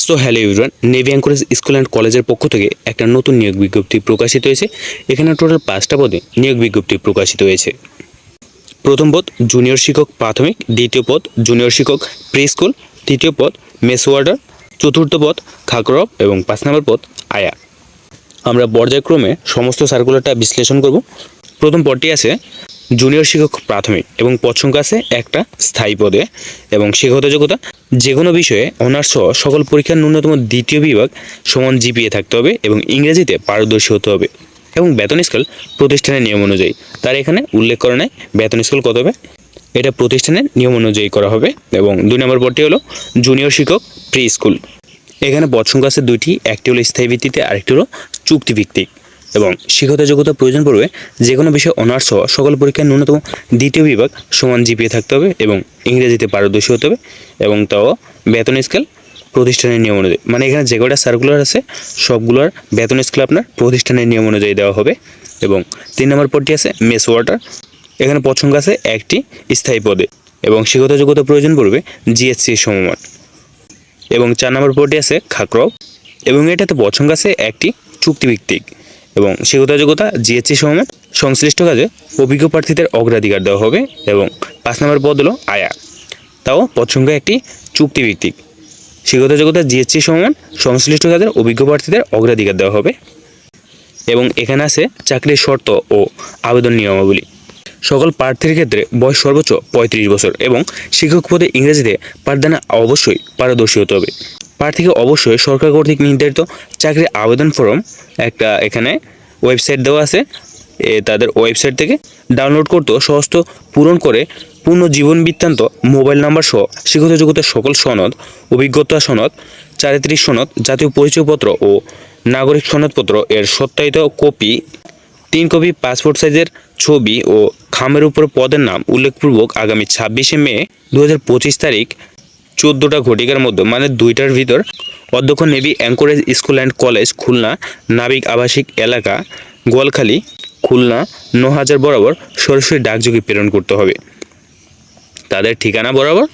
So hello everyone, navy anchorage school and কলেজের পক্ষ থেকে একটা নতুন নিয়োগ বিজ্ঞপ্তি প্রকাশিত হয়েছে। এখানে টোটাল 5টা পদে নিয়োগ বিজ্ঞপ্তি প্রকাশিত হয়েছে। প্রথম পদ জুনিয়র শিক্ষক প্রাথমিক, দ্বিতীয় পদ জুনিয়র শিক্ষক প্রি স্কুল, তৃতীয় পদ মেস ওয়ার্ডার, চতুর্থ পদ খাকরব এবং 5 নম্বর পদ আয়া। আমরা পর্যায়ক্রমে সমস্ত সার্কুলারটা বিশ্লেষণ করব। প্রথম পদটি আছে জুনিয়র শিক্ষক প্রাথমিক এবং পদ সংখ্যা আছে একটা স্থায়ী পদে এবং শিক্ষাগত যোগ্যতা যে কোনো বিষয়ে অনার্স সহ সকল পরীক্ষার ন্যূনতম দ্বিতীয় বিভাগ সমান জিপিএ থাকতে হবে এবং ইংরেজিতে পারদর্শী হতে হবে এবং বেতন স্কেল প্রতিষ্ঠানের নিয়ম অনুযায়ী। তার এখানে উল্লেখ করা নাই বেতন স্কেল কত হবে, এটা প্রতিষ্ঠানের নিয়ম অনুযায়ী করা হবে। এবং 2 নম্বর পদটি হলো জুনিয়র শিক্ষক প্রি স্কুল। এখানে পদ সংখ্যা আছে 2টি, একটি হলো স্থায়ী ভিত্তিতে আরেকটি হলো চুক্তিভিত্তিক এবং শিক্ষাগত যোগ্যতা প্রয়োজন পড়বে যে কোনো বিষয়ে অনার্স সহ সকল পরীক্ষার ন্যূনতম দ্বিতীয় বিভাগ সমান জিপিএ থাকতে হবে এবং ইংরেজিতে পারদর্শী হতে হবে এবং তাও বেতন স্কেল প্রতিষ্ঠানের নিয়ম অনুযায়ী। মানে এখানে যে কটা সার্কুলার আছে সবগুলোর বেতন স্কেল আপনার প্রতিষ্ঠানের নিয়ম অনুযায়ী দেওয়া হবে। এবং 3 নম্বর পদটি আছে মেস ওয়ার্ডার। এখানে পদ সংখ্যা আছে একটি স্থায়ী পদে এবং শিক্ষাগত যোগ্যতা প্রয়োজন পড়বে জিএসসি সমমান। এবং 4 নম্বর পদটি আছে খাকরব এবং এটাতে পদ সংখ্যা আছে একটি চুক্তিভিত্তিক এবং শিক্ষাগত যোগ্যতা জিএসসি সমমান। সংশ্লিষ্ট কাজে অভিজ্ঞ প্রার্থীদের অগ্রাধিকার দেওয়া হবে। এবং 5 নম্বর পদ হলো আয়া, তাও পদ সংখ্যা একটি চুক্তিভিত্তিক, শিক্ষাগত যোগ্যতা জিএসসি সমমান, সংশ্লিষ্ট কাজের অভিজ্ঞ প্রার্থীদের অগ্রাধিকার দেওয়া হবে। এবং এখানে আছে চাকরির শর্ত ও আবেদন নিয়মাবলী। সকল প্রার্থীর ক্ষেত্রে বয়স সর্বোচ্চ 35 বছর এবং শিক্ষক পদে ইংরেজিতে পাঠদানে অবশ্যই পারদর্শী হতে হবে। প্রার্থীকে অবশ্যই সরকার কর্তৃক নির্ধারিত চাকরির আবেদন ফর্ম একটা এখানে ওয়েবসাইট দেওয়া আছে, তাদের ওয়েবসাইট থেকে ডাউনলোড করতেও সহস্ত পূরণ করে পূর্ণ জীবন বৃত্তান্ত, মোবাইল নাম্বার সহ শিক্ষাগত যোগ্যতার সকল সনদ, অভিজ্ঞতা সনদ, চারিত্রিক সনদ, জাতীয় পরিচয়পত্র ও নাগরিক সনদপত্র এর সত্যায়িত কপি, 3 কপি পাসপোর্ট সাইজের ছবি ও খামের উপর পদের নাম উল্লেখপূর্বক আগামী 26শে মে 2025 তারিখ 14টা ঘটিকার মধ্যে মানে 2টার ভিতর অধ্যক্ষ navy anchorage school and college Khulna, নাবিক আবাসিক এলাকা গোয়ালখালী খুলনা 9000 বরাবর সরাসরি ডাকযোগে প্রেরণ করতে হবে। তাদের ঠিকানা বরাবর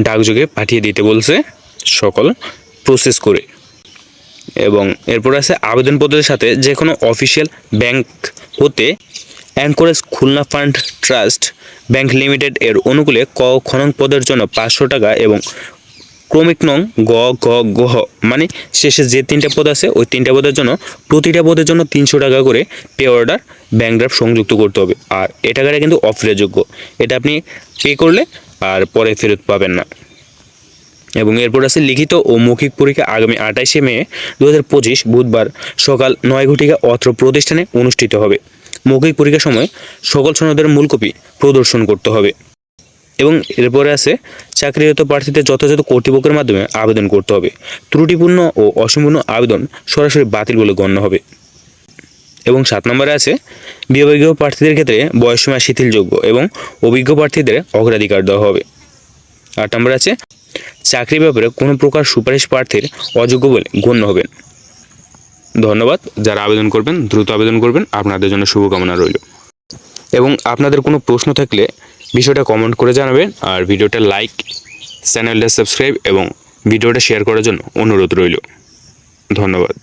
ডাকযোগে পাঠিয়ে দিতে বলছে সকল প্রসেস করে। এবং এরপর আছে আবেদন পত্রের সাথে যে কোনো অফিসিয়াল ব্যাংক হতে anchorage Khulna fund trust bank limited এর অনুকূলে ক খনন পদের জন্য 500 টাকা এবং ক্রমিক নং গ গ গ মানে শেষে যে 3টা পদ আছে ওই 3টা পদের জন্য প্রতিটা পদের জন্য 300 টাকা করে পে অর্ডার ব্যাংক ড্রাফট সংযুক্ত করতে হবে। আর এ টাকাটা কিন্তু অফেরযোগ্য, এটা আপনি পে করলে আর পরে ফেরত পাবেন না। এবং এরপর আছে লিখিত ও মৌখিক পরীক্ষা আগামী 28শে মে 2025 বুধবার সকাল 9 ঘটিকা অত্র প্রতিষ্ঠানে অনুষ্ঠিত হবে। মৌখিক পরীক্ষার সময় সকল সনদের মূল কপি প্রদর্শন করতে হবে। এবং এরপরে আছে চাকরিরত প্রার্থীদের যথাযথ কর্তৃপক্ষের মাধ্যমে আবেদন করতে হবে। ত্রুটিপূর্ণ ও অসম্পূর্ণ আবেদন সরাসরি বাতিল বলে গণ্য হবে। এবং 7 নম্বরে আছে বিভাগীয় প্রার্থীদের ক্ষেত্রে বয়সসীমা শিথিলযোগ্য এবং অভিজ্ঞ প্রার্থীদের অগ্রাধিকার দেওয়া হবে। 8 নম্বরে আছে চাকরির ব্যাপারে কোনো প্রকার সুপারিশ প্রার্থীর অযোগ্য বলে গণ্য হবেন। ধন্যবাদ। যারা আবেদন করবেন দ্রুত আবেদন করবেন, আপনাদের জন্য শুভকামনা রইল। এবং আপনাদের কোনো প্রশ্ন থাকলে বিষয়টা কমেন্ট করে জানাবেন আর ভিডিওটা লাইক, চ্যানেলটা সাবস্ক্রাইব এবং ভিডিওটা শেয়ার করার জন্য অনুরোধ রইল। ধন্যবাদ।